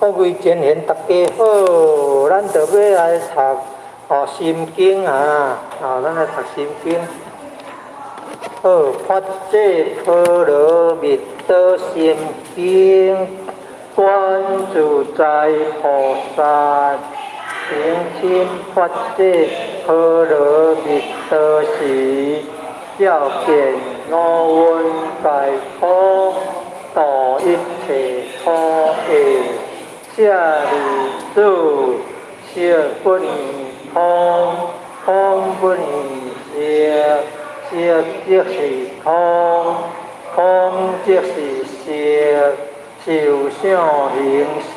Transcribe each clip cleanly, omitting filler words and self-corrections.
各位前贤大家好，咱就要来读心经啊，咱来读心经。好，发这波罗蜜多心经，观自在菩萨行深发这波罗蜜多时，照见五蕴皆空，度一切苦厄。舍利子，色不异空，空不异色，色即是空，空即是色，受想行识，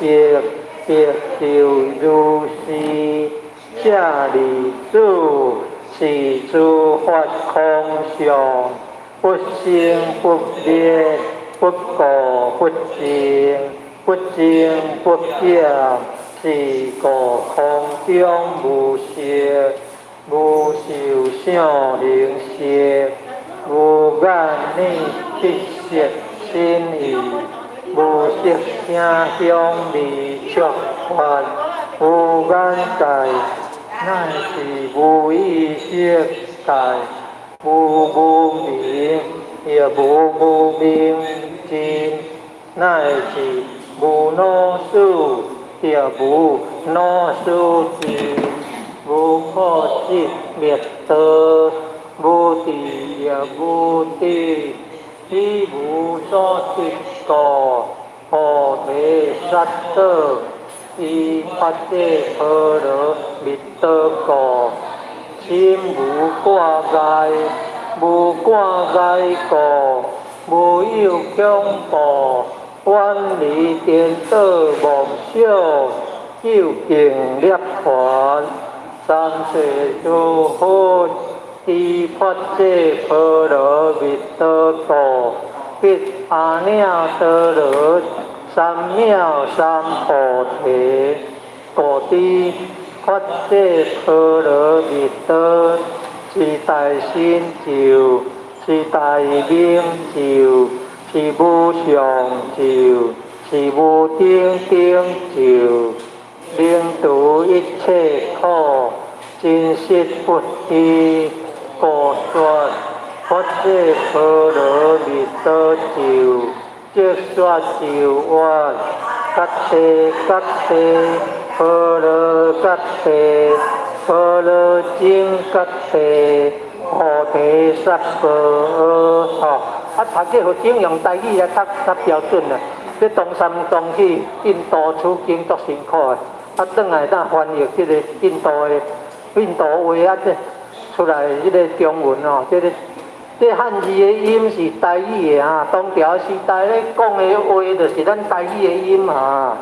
亦就如是。舍利子，是诸法空相，不生不灭，不垢不净。不净不净，是故空中无色，无受想行识，无眼耳鼻舌身意，无色声香味触法，无眼界，乃是无意识界，无明，也无明尽，乃是无老死，也无老死尽；无苦集灭道，无地也无地。彼无所执故，菩提萨埵，依发这波罗蜜多故，心无挂碍，无挂碍故，无有恐怖。远离颠倒妄想，究竟涅槃。三世诸佛依发这波罗蜜多故，彼阿耨多罗三藐三菩提。故知发这波罗蜜多，是大成就是大明咒。是无上咒，是无顶顶咒，能度一切苦，真实不虚。故说发这波罗蜜多咒，即说咒曰：揭谛揭谛，波罗揭谛，波罗僧揭谛，菩提萨埵。读这学经用台语来较标准啦。这东山东去印度取经足辛苦的，转来当翻译这个印度话这出来这个中文哦，这汉字的音是台语的啊，当朝时代咧讲的话就是咱台语的音啊，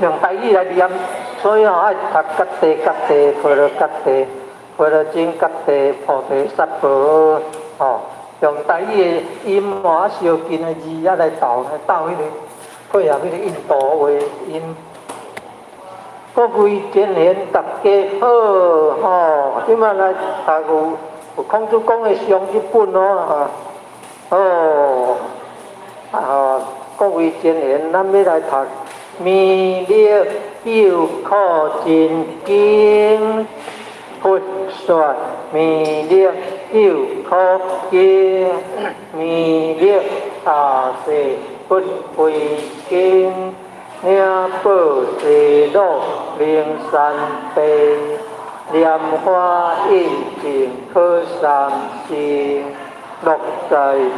用台语来念，所以爱读揭谛揭谛，波罗揭谛，波罗僧揭谛，菩提萨埵用台语的音相近的字来斗迄个配合迄个印度话音。各位前贤大家好即摆来读有孔子讲的上一本各位前贤，咱要来读《弥勒救苦真经》。佛说弥勒救苦经，弥勒大势不归经，领报地乐灵山悲，莲花应尽可三生，乐在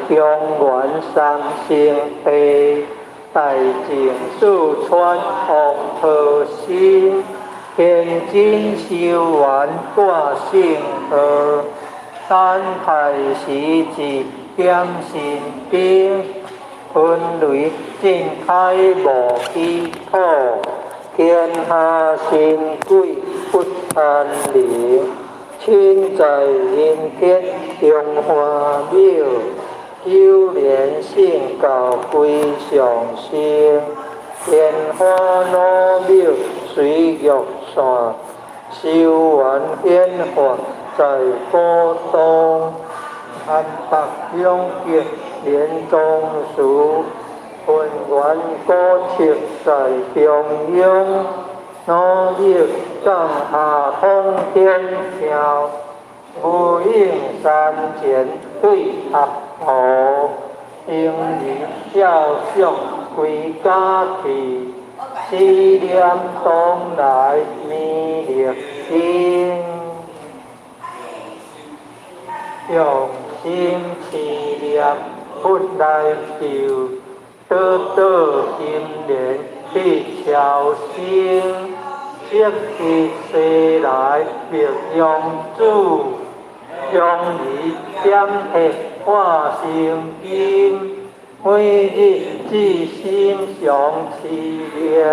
中原三生悲，大净四川王陀心。天津修完挂性和，山海时节点心兵，分雷震开无依土，天下神鬼不安宁，亲在人间中华庙，九莲圣教归上生，莲花老庙水玉线，修完显化在波东，安北永结莲宗树，本源高铁在中央，努力降下通天桥，无影山前对合湖，英语孝尚归家去，思念东来弥勒经，用心思念不来求。得今年去朝圣，积极西来别用主，用以点贴化心经，每日至心常思念，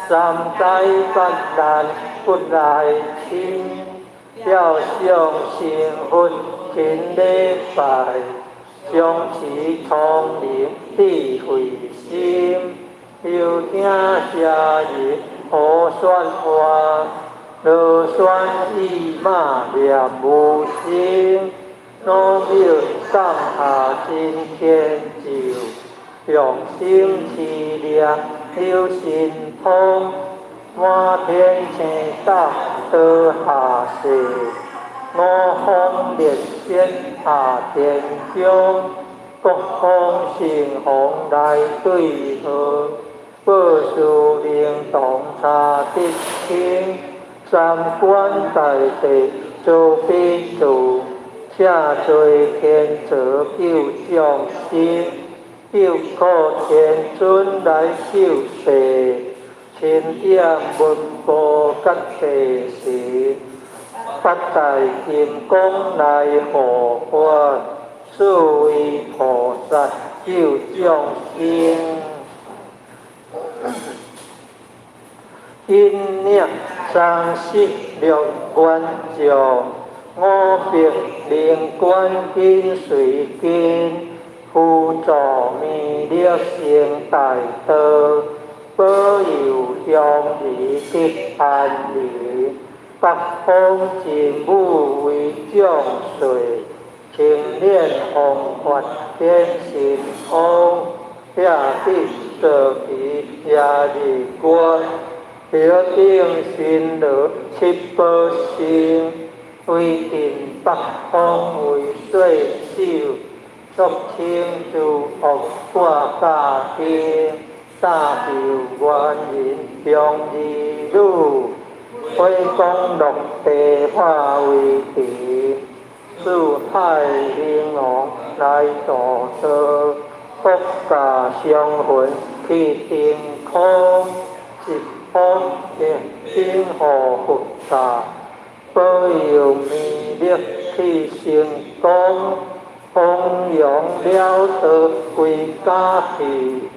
三灾八难不来侵，要上成佛经礼拜。将持聪明智慧心，有听下人好说话，乐选意马念无心，努力放下真天就，用心思念有神通，满天星斗得下世。五方列仙下天宫，各方神皇来对贺，报数灵动查得清，三观大地做比度，且罪天责救众生，救苦天尊来救世，千点文波甲地时。八大金刚来护法，四位菩萨救众生。因念三世六观照，五别灵观跟随经，辅助弥勒成大德，保佑乡里得安宁。北方真武为将帅，青练红发变神通，也必设其也日观，标定新罗七宝星，为定北方为水手，足清诸恶挂家天，大受元人向义女。挥功落地化为地，四海玲珑来助德，国家相魂去天空，一方天天护佛萨，保佑弥勒去成功，弘扬了得归家去。